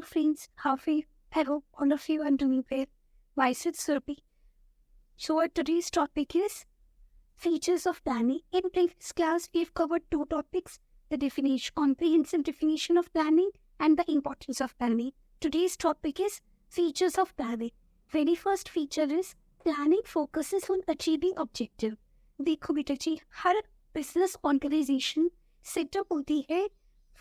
friends, I hope all of you are doing well. Myself Surbi. So our today's topic is features of planning. In previous class, we've covered two topics: the definition, comprehensive definition of planning, and the importance of planning. Today's topic is features of planning. Very first feature is planning focuses on achieving objective. देखो बेटा जी, हर business organisation setup होती है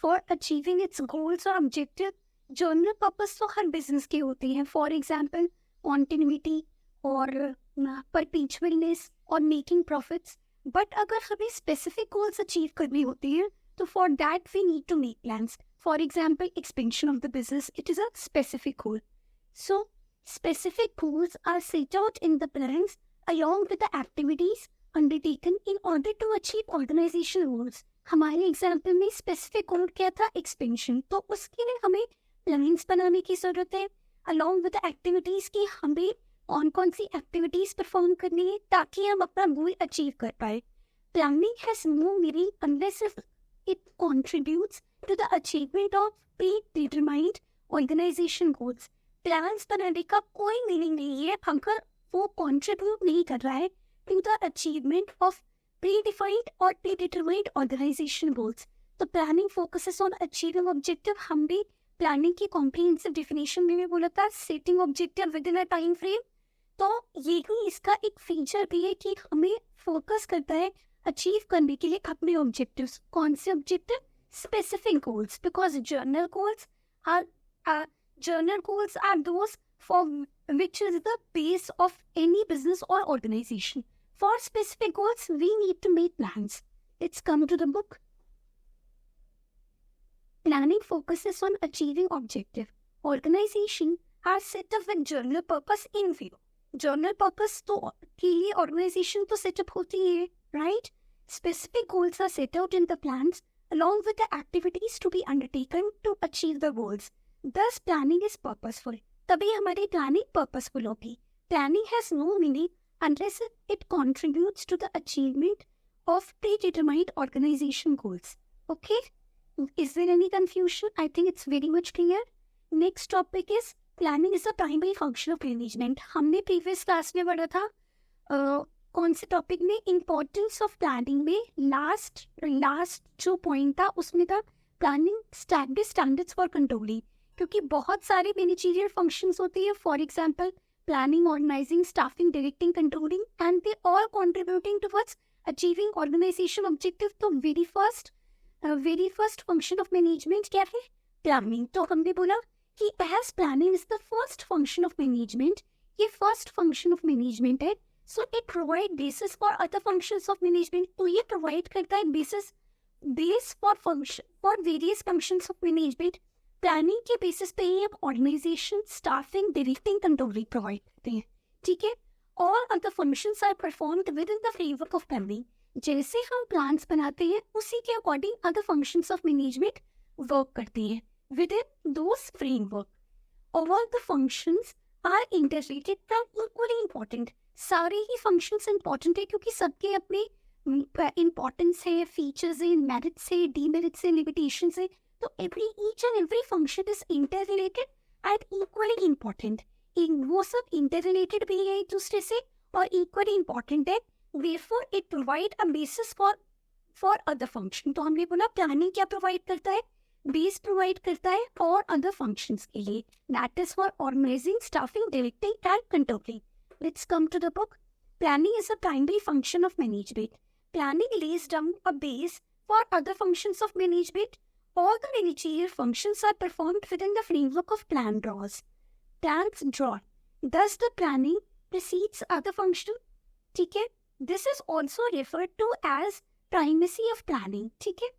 for achieving it's goals और objective. General purpose तो हर business के होते हैं, for example continuity और परपीचुअलनेस और मेकिंग प्रॉफिट्स. बट अगर हमें स्पेसिफिक गोल्स अचीव करनी होती है तो for that we need to make plans. For example expansion of the business, it is a specific goal. So specific goals are set out in the plans along with the activities undertaken in order to achieve organizational goals. हमारे example में specific goal क्या था? Expansion. तो उसके लिए हमें plans बनाने की जरूरत है along with the activities की हमें कौन सी एक्टिविटीज परफॉर्म करनी है ताकि हम अपना गोल अचीव कर पाए. Planning has no meaning unless it contributes to the achievement of predetermined organization goals. Plans बनाने का कोई मीनिंग नहीं है अगर वो कंट्रीब्यूट नहीं कर रहा है to the achievement of predefined और प्रीडिटरमाइंड ऑर्गेनाइजेशन गोल्स. तो planning focuses on achieving objective. हम भी प्लानिंग की कॉम्प्रिहेंसिव डेफिनेशन में भी बोला था, setting objective within a time frame. तो ये ही इसका एक फीचर भी है कि हमें फोकस करता है अचीव करने के लिए अपने ऑब्जेक्टिव्स. कौन से objective? Specific goals. Because Journal goals are those for which is the base of any business or organization. For specific goals, we need to make plans. Let's come to the book. Planning focuses on achieving objective. Organization are set up with journal purpose in view. Journal purpose तो के लिए organization तो set up होती है, right? Specific goals are set out in the plans along with the activities to be undertaken to achieve the goals. Thus, planning is purposeful. तभी हमारी planning purposeful होगी. Planning has no meaning unless it contributes to the achievement of predetermined organization goals. Okay? Is there any confusion? I think it's very much clear. Next topic is planning is a primary function of management. हमने previous class में पढ़ा था कौन से topic में? Importance of planning में last जो point था उसमें था planning standards for controlling. क्योंकि बहुत सारे मैनेजरियल फंक्शंस होती है, for example planning, organising, staffing, directing, controlling, and they all contributing towards achieving organisation objective. तो very first function of management क्या है? प्लानिंग. तो हमने बोला कि as planning is the first function of management, ये फर्स्ट फंक्शन ऑफ मैनेजमेंट है. So it provide basis for other functions of management. तो ये प्रोवाइड करता है base for various functions of management. Planning के बेसिस पे ही हम organization, staffing, directing, controlling provide करते हैं. ठीक है? All other functions are performed within the framework of planning. जैसे हम प्लान्स बनाते हैं उसी के according other functions of management work करते हैं within those framework. All the functions are interrelated and equally important. सारे ही फंक्शंस इंपॉर्टेंट है क्योंकि सबके अपने इंपॉर्टेंस है, फीचर्स है, मेरिट्स है, डीमेरिट्स है, लिमिटेशंस है. तो each and every function is interrelated and equally important. वो सब interrelated भी है एक दूसरे से और equally important है. Therefore, it provide a basis for other function. तो हमने बोला planning क्या provide करता है? Base provide करता है और other functions के लिए. That is for organizing, staffing, directing and controlling. Let's come to the book. Planning is a primary function of management. Planning lays down a base for other functions of management. All the managerial functions are performed within the framework of plans drawn. Thus, the planning precedes other function. ठीक है? This is also referred to as primacy of planning. ठीक है?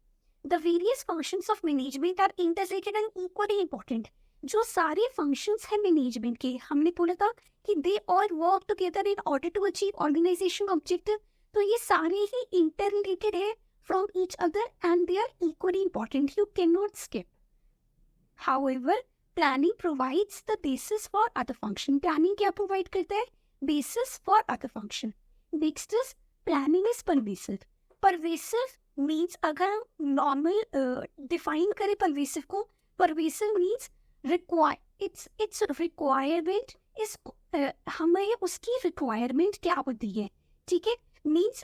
The various functions of management are interrelated and equally important. जो सारे functions हैं management के, हमने बोला था कि they all work together in order to achieve organization objective. तो ये सारे ही interrelated है from each other and they are equally important. You cannot skip. However, planning provides the basis for other function. Planning क्या provide करता है? Basis for other function. Next is planning is pervasive. Pervasive means अगर हम normal define करें pervasive को, pervasive means it's requirement is, हमें उसकी requirement क्या होती है, ठीक है, मीन्स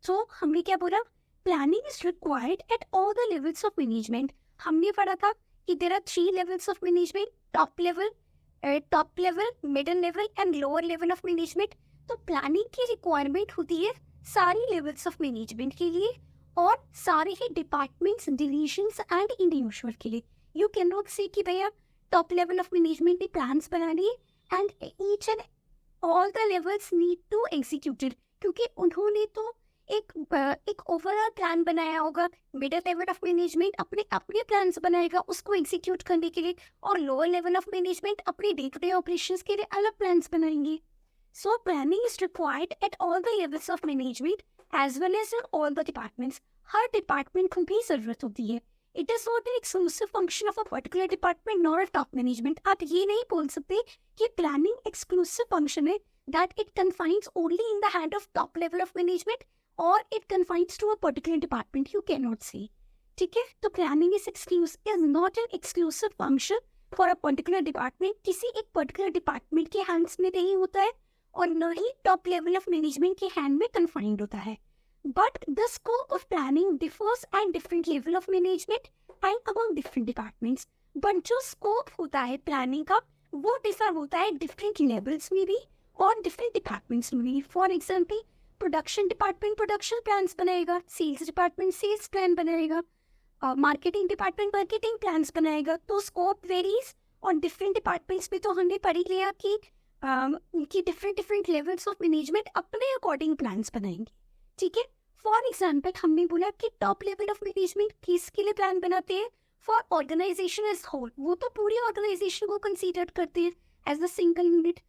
तो हमने क्या बोला, planning is required at all the levels of management. हमने पढ़ा था कि there are 3 levels of management, top level, middle level and lower level of management. तो प्लानिंग की रिक्वायरमेंट होती है सारी लेवल्स ऑफ मैनेजमेंट के लिए और सारे ही डिपार्टमेंट्स, डिविजन्स एंड इंडिविजुअल के लिए। यू कैन नॉट से कि भैया टॉप लेवल ऑफ मैनेजमेंट ने प्लान्स बना लिए and each and all the levels need to executed, क्योंकि उन्होंने तो एक ओवरऑल प्लान बनाया होगा। मिडिल लेवल ऑफ मैनेजमेंट अपने अपने प्लान्स बनाएगा उसको एग्जीक्यूट करने के लिए, और लोअर लेवल ऑफ मैनेजमेंट अपने डे टू डे ऑपरेशंस के लिए अलग प्लान्स बनाएंगे। So planning is required at all the levels of management as well as in all the departments. हर डिपार्टमेंट को भी जरूरत होती है। It is not an exclusive function of a particular department nor a top management. आप ये नहीं बोल सकते कि प्लानिंग एक्सक्लूसिव फंक्शन है, that it confines only in the hand of top level of management or it confines to a particular department. You cannot say. ठीक है, तो planning is not an exclusive function for a particular department. किसी एक particular department के hands में नहीं होता है और न ही top level of management के hand में confined होता है. But the scope of planning differs at different level of management and among different departments. But जो scope होता है planning का वो differ होता है different levels में भी और different departments में भी. For example, production department production plans बनाएगा, सेल्स डिपार्टमेंट सेल्स प्लान बनाएगा, मार्केटिंग डिपार्टमेंट मार्केटिंग प्लान्स बनाएगा। तो स्कोप वेरीज और डिफरेंट डिपार्टमेंट्स में तो हमने पढ़ लिया कि डिफरेंट लेवल्स ऑफ मैनेजमेंट अपने अकॉर्डिंग प्लान्स बनाएंगे, ठीक है। फॉर एग्जाम्पल हमने बोला कि टॉप लेवल ऑफ मैनेजमेंट किसके लिए प्लान बनाते हैं, फॉर ऑर्गेनाइजेशन एज होल। वो तो पूरी ऑर्गेनाइजेशन को कंसीडर करते हैं एज अ सिंगल यूनिट,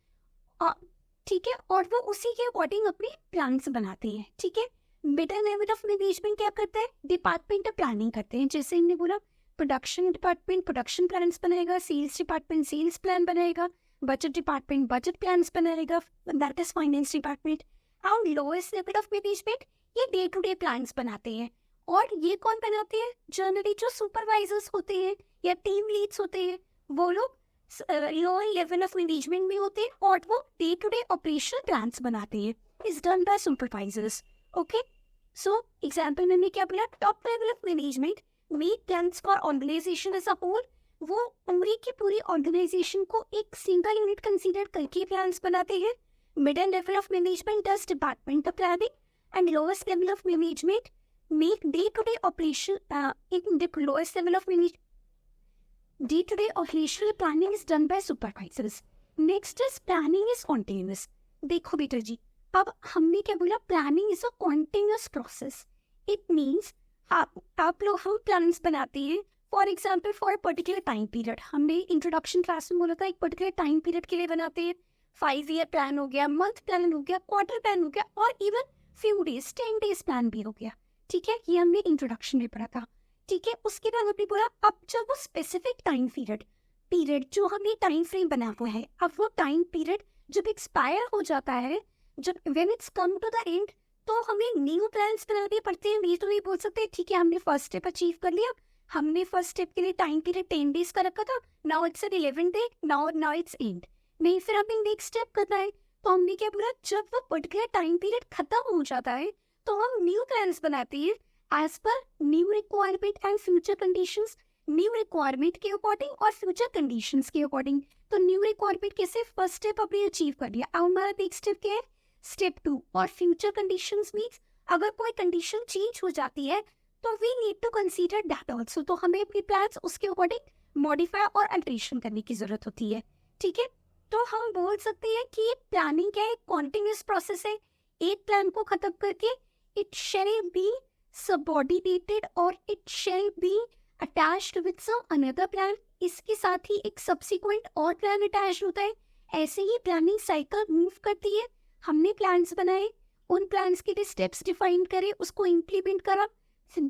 ठीक है, और वो उसी के अकॉर्डिंग अपने प्लान्स बनाते हैं, ठीक है। मिडिल लेवल ऑफ मैनेजमेंट क्या करता है, डिपार्टमेंट प्लानिंग करते हैं। जैसे हमने बोला प्रोडक्शन डिपार्टमेंट प्रोडक्शन प्लान्स बनाएगा, सेल्स डिपार्टमेंट सेल्स प्लान बनाएगा, बजट डिपार्टमेंट बजट प्लान्स बनाएगा, that is finance department. And lowest level of management ये डे टू डे प्लान्स बनाते हैं। और ये कौन बनाते हैं, जनरली जो सुपरवाइजर्स होते हैं या टीम लीड्स होते हैं वो लोग लोअर लेवल ऑफ मैनेजमेंट में होते हैं और वो day to day operational plans बनाते हैं, is done by supervisors. Okay, so example में मैंने क्या बोला, top level of management make plans for organization as a whole. वो पूरी की पूरी ऑर्गेनाइजेशन को एक सिंगल यूनिट कंसीडर करके प्लान्स बनाते हैं। Middle level of management does departmental planning and lowest level of management make day to day operation in the lowest level of management day-to-day operational planning is done by supervisors. Next is planning is continuous. देखो बेटा जी, अब हमने क्या बोला, planning is a continuous process. It means आप लोग हम plans बनाते हैं, for example for a particular time period. हमने introduction class में बोला था एक particular time period के लिए बनाते हैं। 5-year plan हो गया, month plan हो गया, quarter plan हो गया और even few days 10 days plan भी हो गया, ठीक है। ये हमने introduction में पढ़ा था, ठीक है। उसके बाद हमने बोला अब जब वो स्पेसिफिक टाइम पीरियड जो हमने टाइम फ्रेम बना हुआ है, अब वो टाइम पीरियड जब एक्सपायर हो जाता है, जब when it's come to the end, तो हमें न्यू प्लान्स बनाने पड़ते हैं। ये तो नहीं बोल सकते ठीक है हमने फर्स्ट स्टेप अचीव कर लिया, हमने फर्स्ट स्टेप के लिए टाइम पीरियड 10 days का रखा था, now it's 11 day, now it's and. नहीं, फिर हमें नेक्स्ट स्टेप करना है। तो हमने क्या बोला, जब वो पर्टिकुलर टाइम पीरियड खत्म हो जाता है तो हम न्यू प्लान्स बनाते हैं as per new requirement and future conditions, new requirement के अकॉर्डिंग और future conditions के अकॉर्डिंग। तो new requirement कैसे, फर्स्ट स्टेप हमने अचीव कर लिया, अब हमारा नेक्स्ट स्टेप क्या है, स्टेप 2। और future conditions मीन्स अगर कोई कंडीशन चेंज हो जाती है तो we need to consider that also। तो हमें अपने प्लान्स उसके अकॉर्डिंग मॉडिफाई और अल्टरेशन करने की जरूरत होती है, ठीक है। तो हम बोल सकते हैं कि प्लानिंग क्या है, कॉन्टिन्यूस प्रोसेस है। एक प्लान को खत्म करके इट शैल बी subordinated और it shall be attached with some another plan। इसके साथ ही एक subsequent और plan attached होता है। ऐसे ही planning cycle मूव करती है। हमने plans बनाए, उन plans के लिए steps define करे, उसको implement करा,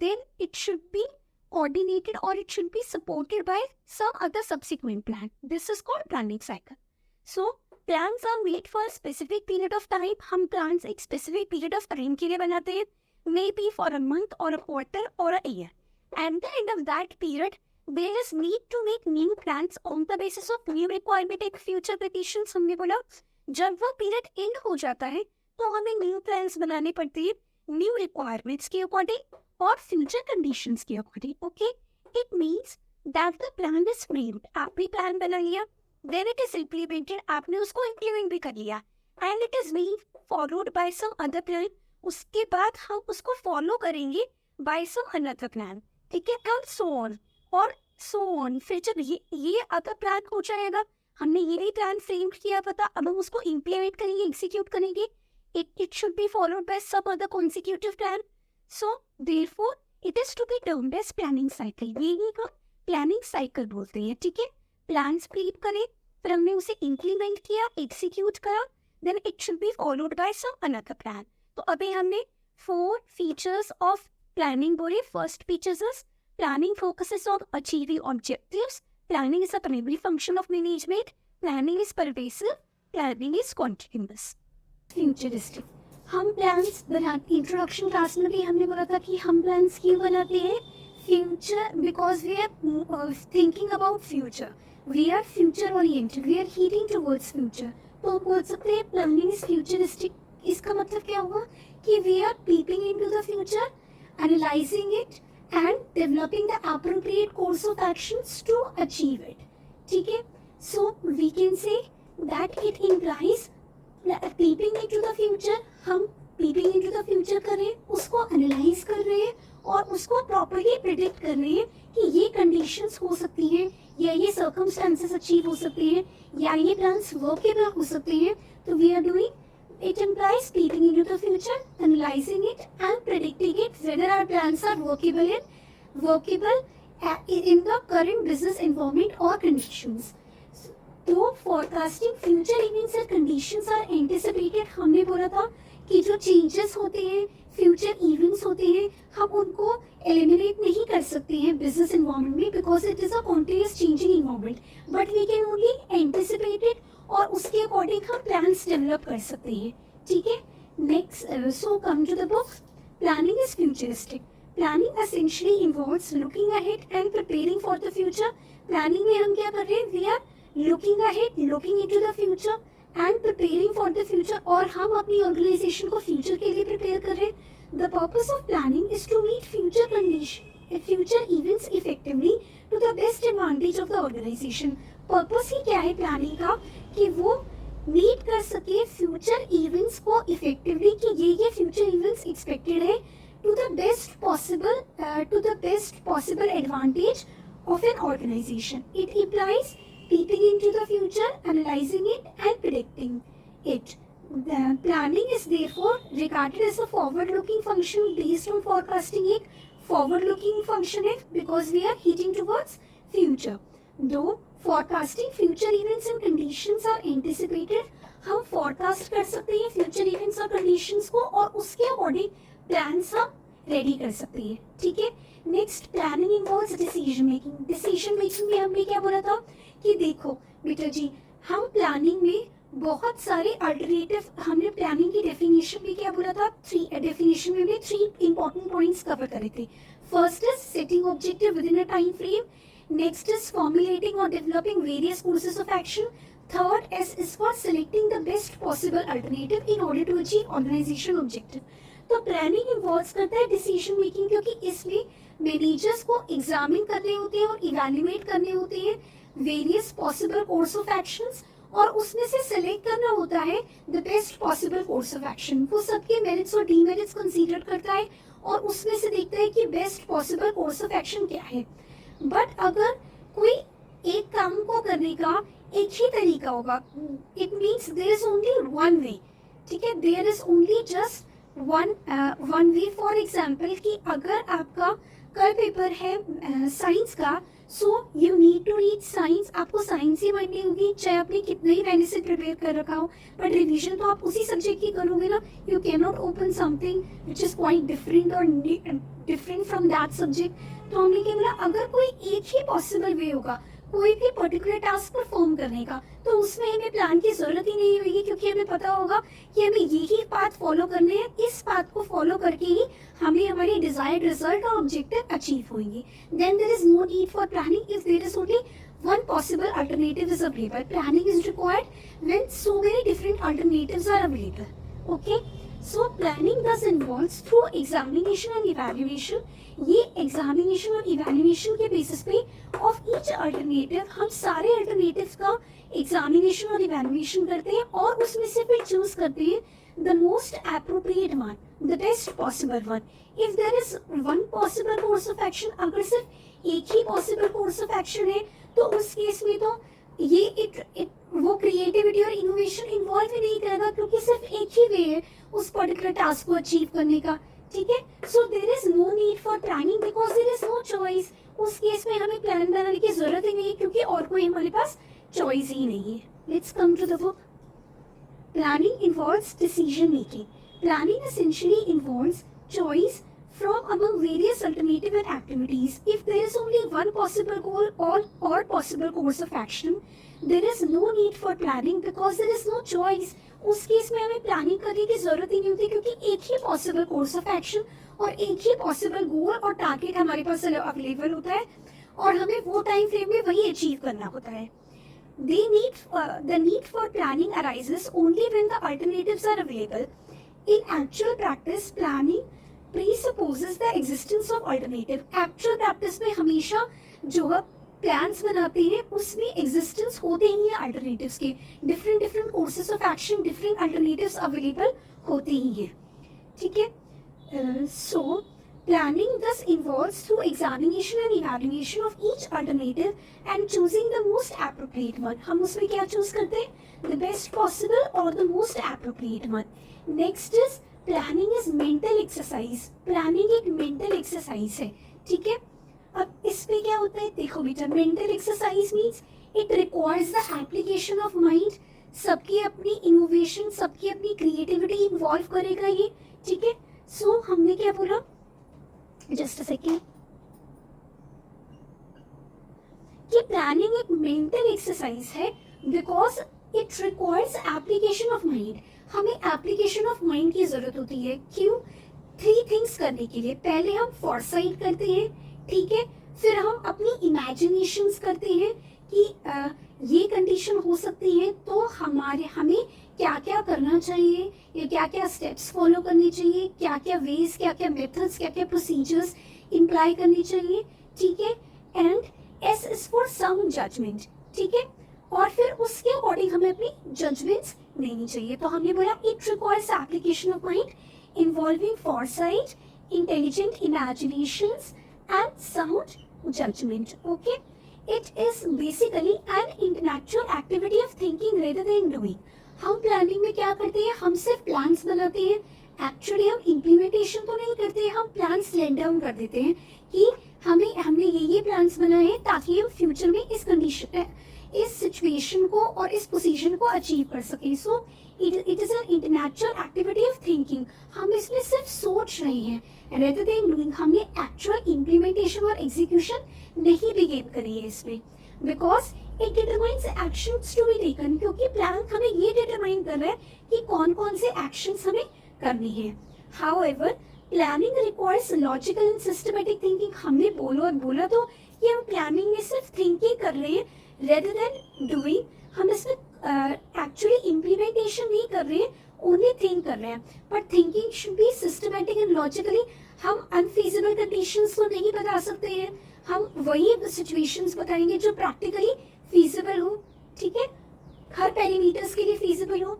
then it should be coordinated or it should be supported by some other subsequent plan. This is called planning cycle. So plans are made for a specific period of time। हम plans एक specific period of time के लिए बनाते हैं, maybe for a month or a quarter or a year. At the end of that period, there is need to make new plans on the basis of new requirement and future petitions. हमने बोला जब वो period and हो जाता है तो हमें new plans बनाने पड़ते हैं न्यू रिक्वायरमेंट्स के अकॉर्डिंग और फ्यूचर कंडीशंस के according. Okay, it means that the plan is framed. आपने प्लान बना लिया, देन इट इज इम्प्लीमेंटेड, आपने उसको इम्प्लीमेंट भी कर लिया, and it is being followed by some other plan. उसके बाद हम उसको फॉलो करेंगे बाय सम अनदर प्लान. ठीक है, एंड सो ऑन और सो ऑन. फिर जब ये अदर प्लान हो जाएगा, हमने ये प्लान फ्रेम किया पता, अब हम उसको इम्प्लीमेंट करेंगे, एग्जीक्यूट करेंगे, it should be followed by some other consecutive plan. So therefore it is to be termed as planning cycle. यही का प्लानिंग साइकिल बोलते हैं. ठीक है, प्लान स्प्लिट करें, फिर हमने उसे इम्प्लीमेंट किया, एग्जीक्यूट करा, then it should be followed by some another plan. तो अभी हमने 4 फीचर्स ऑफ प्लानिंग बोले. First features is planning focuses on achieving objectives, planning is a primary function of management, planning is pervasive, planning is continuous. Futuristic. हम plans बनाते, introduction class में भी हमने बोला था कि हम प्लान्स क्यों बनाते हैं. Future, because we are thinking about future, we are future oriented, we are heading towards future. तो बोल सकते हैं प्लानिंग इज फ्यूचरिस्टिक. इसका मतलब क्या हुआ कि we are peeping into the future, analysing it and developing the appropriate course of actions to achieve it. ठीक है, so we can say that it implies peeping into the future. हम peeping into the future कर रहे हैं, उसको analyse कर रहे हैं और उसको प्रॉपर्ली प्रिडिक्ट कर रहे हैं कि ये कंडीशंस हो सकती हैं या ये सर्कमस्टेंसेस अचीव हो सकते हैं या ये प्लान्स वर्केबल हो सकते हैं. तो we are doing, it implies peeping into the future, analysing it and predicting it whether our plans are workable in the current business environment or conditions. तो forecasting future events and conditions are anticipated. हमने बोला था कि जो changes होते हैं, future events होते हैं, हम उनको eliminate नहीं कर सकते हैं business environment में, because it is a continuous changing environment. But we can only anticipate it और उसके according हम plans develop कर सकते हैं. ठीक है, next, so come to the book. Planning is futuristic. Planning essentially involves looking ahead and preparing for the future. Planning में हम क्या कर रहे हैं? We are looking ahead, looking into the future and preparing for the future. और हम अपनी organization को future के लिए prepare कर रहे हैं. The purpose of planning is to meet future events effectively to the best advantage of the organization. Purpose ही क्या है planning का? कि वो meet कर सके future events को effectively, कि ये future events expected है, to the best possible advantage of an organization. It implies peeping into the future, analyzing it and predicting it. The planning is therefore regarded as a forward-looking function based on forecasting. एक forward-looking function है because we are heading towards future. Though forecasting future events and conditions are anticipated, हम forecast कर सकते हैं future events और conditions को और उसके according प्लान्स हम रेडी कर सकते हैं. ठीक है, next planning involves decision making. Decision making में हमने क्या बोला था कि देखो बेटा जी, हम प्लानिंग में बहुत सारे अल्टरनेटिव, हमने प्लानिंग की डेफिनेशन में क्या बोला था, 3 डेफिनेशन में भी 3 इंपॉर्टेंट पॉइंट्स कवर करे थे. First is setting objective within a time frame. Next is formulating और developing various courses of action. Third is for selecting the best possible alternative in order to achieve organization objective. तो planning involve करता है decision making, क्योंकि इसमें managers को examine करने होते हैं और इवैल्यूएट करने होते हैं various possible course of actions और उसमें से सेलेक्ट करना होता है the best possible course of action. वो सबके मेरिट्स और डीमेरिट्स कंसीडर करता है और उसमें से देखता है कि best possible course of action क्या है. बट अगर कोई एक काम को करने का एक ही तरीका होगा, it means there is only one way. ठीक है, there is only just one way. For example कि अगर आपका कल पेपर है साइंस का, so you need to read science, आपको साइंस ही पढ़नी होगी चाहे आपने कितना ही पहले से प्रिपेयर कर रखा हो, बट रिवीजन तो आप उसी सब्जेक्ट की करोगे ना. You can not open something which is quite different और डिफरेंट फ्रॉम दैट सब्जेक्ट. तो हमने क्या बोला, अगर कोई एक ही पॉसिबल वे होगा, कोई भी पर्टिकुलर टास्क परफॉर्म करने का, तो उसमें हमें प्लान की जरूरत ही नहीं होगी, क्योंकि हमें पता होगा कि हमें यही पाथ फॉलो करने हैं, इस पाथ को फॉलो करके ही हमें हमारे डिजायर्ड रिजल्ट और ऑब्जेक्टिव अचीव होंगे. Then there is no need for planning if there is only one possible alternative is available. Planning is required when so many different alternatives are available. Okay, so planning thus involves through examination and evaluation. ये examination और evaluation के basis पे of each alternative हम सारे alternatives का examination और evaluation करते हैं और उसमें से फिर choose करते हैं the most appropriate one, the best possible one. If there is one possible course of action, अगर सिर्फ एक ही possible course of action है, तो उस केस में तो ये वो क्रिएटिविटी और इनोवेशन इन्वॉल्व ही नहीं करेगा, क्योंकि सिर्फ एक ही वे है उस पर्टिकुलर टास्क को अचीव करने का. ठीक है, so there is no need for planning because there is no choice. उस केस में हमें प्लान बनाने की जरूरत ही नहीं है, क्योंकि और कोई हमारे पास चॉइस ही नहीं है. Let's come to the book. Planning involves decision making. Planning essentially involves choice from among various alternative and activities. If there is only one possible goal or possible course of action, there is no need for planning because there is no choice. उस case में हमें planning करने की जरूरत ही नहीं होती, क्योंकि एक ही पॉसिबल कोर्स ऑफ एक्शन और एक ही पॉसिबल गोल और टारगेट हमारे पास अवेलेबल होता है और हमें वो टाइम फ्रेम में वही अचीव करना होता है. The need for planning arises only when the alternatives are available. In actual practice, planning presupposes the existence of alternative. Actual practice में हमेशा जो हम plans बनाते हैं उसमें existence होते ही हैं alternatives के. different courses of action, different alternatives available होते ही हैं. ठीक है, so planning thus involves through examination and evaluation of each alternative and choosing the most appropriate one. हम उसमें क्या choose करते हैं? The best possible or the most appropriate one. Next is planning is mental exercise. Planning एक mental exercise है. ठीक है, अब इसमें क्या होता है, देखो बेटा, mental exercise means it requires the application of mind. सबकी अपनी इनोवेशन, सबकी अपनी क्रिएटिविटी इन्वॉल्व करेगा ये. ठीक है, सो हमने क्या बोला, जस्ट अ सेकेंड, कि प्लानिंग एक मेंटल एक्सरसाइज है because it requires application of mind. हमें एप्लीकेशन ऑफ माइंड की जरूरत होती है. क्यों? 3 थिंग्स करने के लिए. पहले हम फॉरसाइट करते हैं. ठीक है, फिर हम अपनी इमेजिनेशंस करते हैं कि ये कंडीशन हो सकती है तो हमें क्या क्या करना चाहिए, या क्या क्या स्टेप्स फॉलो करने चाहिए, क्या क्या वेज, क्या क्या मेथड्स, क्या क्या प्रोसीजर्स इम्प्लाई करनी चाहिए. ठीक है, and S is for sound judgement. ठीक है, और फिर उसके अकॉर्डिंग हमें अपनी जजमेंट्स लेनी चाहिए. तो हमने बोला it requires application of mind involving foresight, intelligent imaginations and sound judgement. Okay, it is basically an intellectual activity of thinking rather than doing. हम प्लानिंग में क्या करते हैं, हम सिर्फ प्लान्स बनाते हैं. एक्चुअली हम इम्प्लीमेंटेशन तो नहीं करते हैं, हम प्लान्स लेट डाउन कर देते हैं कि हमने ये प्लान्स बनाए हैं ताकि हम फ्यूचर में इस कंडीशन, इस सिचुएशन को और इस पोजीशन को अचीव कर सके. So it is an intellectual activity of thinking. हम इसमें सिर्फ सोच रहे हैं रेदर देन डूइंग. हमने एक्चुअल इम्प्लीमेंटेशन और एग्जीक्यूशन नहीं बिगिन करी है इसमें, because it determines actions to be taken. क्योंकि प्लान हमें ये डिटरमाइन कर रहा है कि कौन कौन से एक्शंस हमें करने हैं. However planning requires logical and systematic thinking. हमने बोला तो कि हम प्लानिंग में सिर्फ थिंकिंग कर रहे हैं rather than doing. हम इसमें एक्चुअली इम्प्लीमेंटेशन नहीं कर रहे हैं, ओनली थिंक कर रहे हैं. But thinking should be systematic and logically. हम अनफीजिबल कंडीशंस को नहीं बता सकते हैं, हम वही सिचुएशंस बताएंगे जो प्रैक्टिकली फीजिबल हो. ठीक है, हर पैरामीटर्स के लिए फीजिबल हो.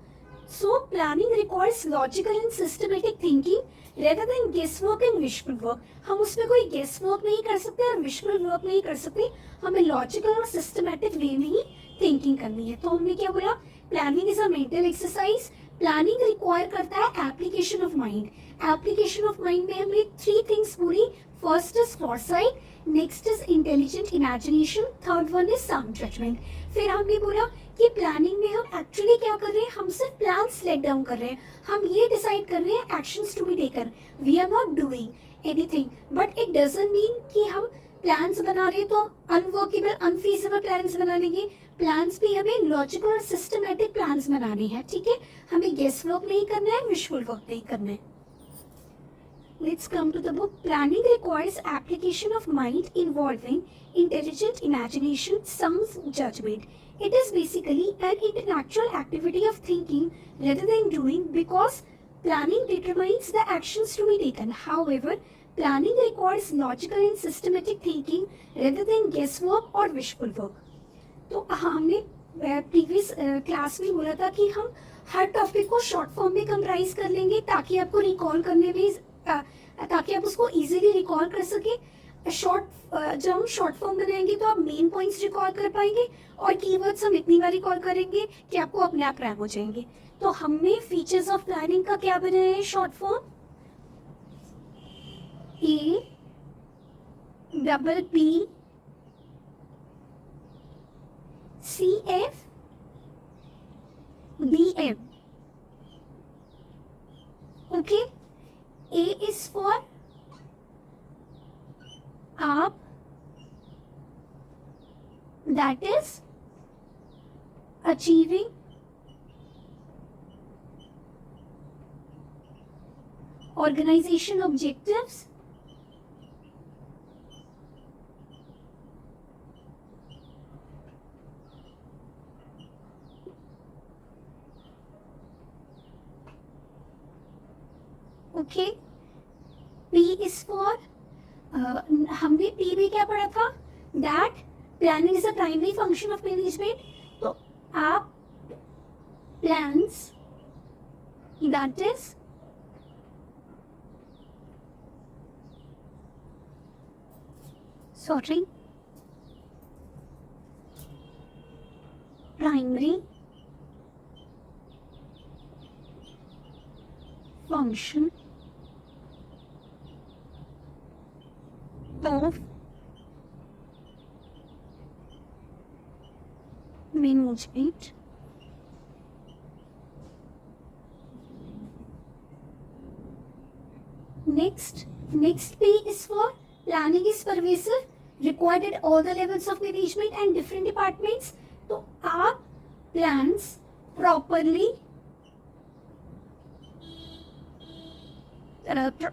So planning requires logical and systematic thinking rather than guess work and visual work. हम उसमें कोई गेस वर्क नहीं कर सकते और विजुअल वर्क नहीं कर सकते. हमें लॉजिकल और सिस्टमैटिक वे में ही थिंकिंग करनी है. तो हमने क्या बोला, planning is a mental exercise. Planning require करता है application of mind. Application of mind में हमने 3 थिंग्स पूरी. First is foresight, next is intelligent imagination, third one is sound judgement. फिर हमने बोला कि प्लानिंग में हम एक्चुअली क्या कर रहे हैं, हम सिर्फ प्लान्स लेट डाउन कर रहे हैं. हम ये डिसाइड कर रहे हैं actions to be taken. We are not doing anything, but it doesn't mean कि हम प्लान्स बना रहे तो अनवर्केबल अनफीजिबल प्लान्स बना लेंगे। प्लान्स भी हमें लॉजिकल और सिस्टमेटिक प्लान्स बनाने हैं, ठीक है। हमें गेस वर्क नहीं करना है, विजुअल वर्क नहीं करना है। Let's come to the book. Planning requires application of mind involving intelligent imagination, sound judgment. It is basically an intellectual activity of thinking rather than doing, because planning determines the actions to be taken. However, planning requires logical and systematic thinking rather than guesswork or wishful work. तो हमने previous class में बोला था कि हम हर topic को short form में comprise कर लेंगे ताकि आपको रिकॉल करने में ताकि आप उसको इजीली रिकॉल कर सके। जब हम शॉर्ट फॉर्म बनाएंगे तो आप मेन पॉइंट्स रिकॉल कर पाएंगे और कीवर्ड्स हम इतनी बार रिकॉल करेंगे कि आपको अपने आप रैम हो जाएंगे। तो हमने फीचर्स ऑफ प्लानिंग का क्या बनाया है short form, ABBCFBM. Okay, A is for up, that is achieving organization objectives. Okay, P is for हमने P में क्या पढ़ा था, that planning is a primary function of management. तो आप plans, that is primary function of management. Next P is for planning is pervasive, required at all the levels of management and different departments. तो आप plans properly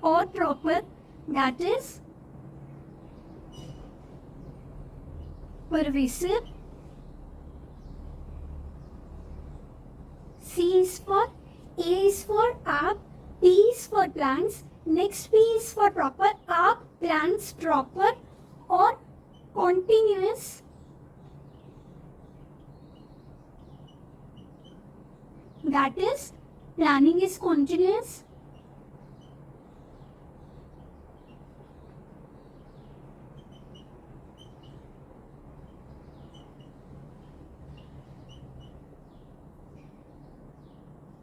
or proper, that is pervasive. C is for, A is for आप, P is for plans, next P is for proper, आप plans proper or continuous, that is planning is continuous.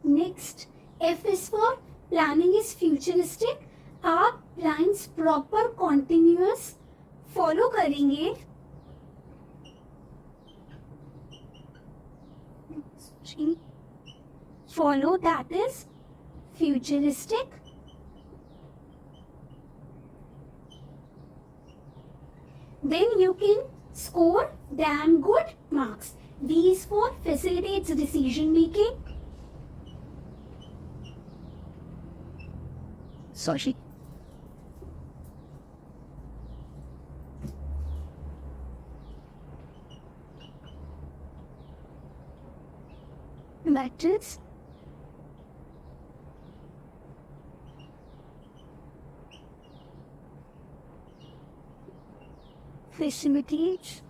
Next F is for planning is futuristic, आप plans proper continuous follow करेंगे, follow, that is futuristic. Then you can score damn good marks. D is for facilitates decision making. Sorry. That is facilitates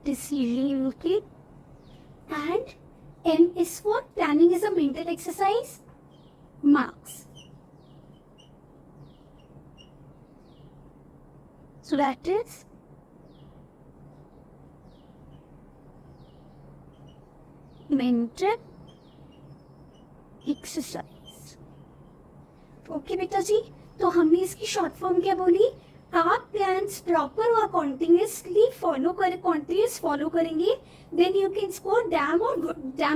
decision making. And M is for planning is a mental exercise, marks. So that is mental exercise. Okay बेटा जी, तो हमने इसकी short form क्या बोली, आप plans proper और continuously follow करेंगे, then you can score damn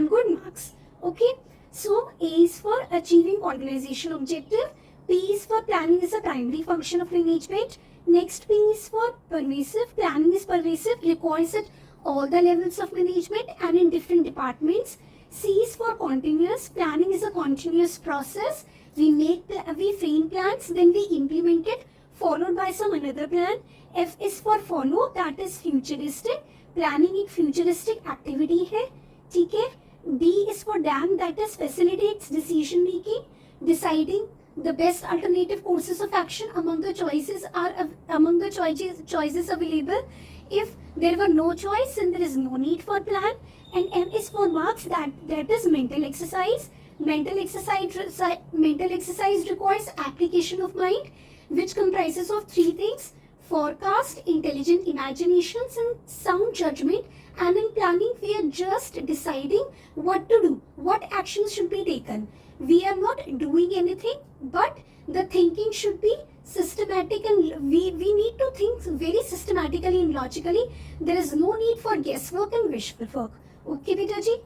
good marks. Okay, So A is for achieving organizational objective. P is for planning is a primary function of management. Next, P is for pervasive. Planning is pervasive, requires at all the levels of management and in different departments. C is for continuous. Planning is a continuous process. We frame plans, then we implement it, followed by some another plan. F is for follow, that is futuristic. Planning एक futuristic activity है, ठीक है. D is for damn, that is facilitates decision making, deciding the best alternative courses of action among the choices available. If there were no choice, then there is no need for plan. And M is for marks, that is mental exercise. Mental exercise requires application of mind, which comprises of three things: forecast, intelligent imaginations, and sound judgment. And in planning, we are just deciding what to do, what actions should be taken. We are not doing anything, but the thinking should be systematic, and we need to think very systematically and logically. There is no need for guesswork and wishful work. Okay, beta ji?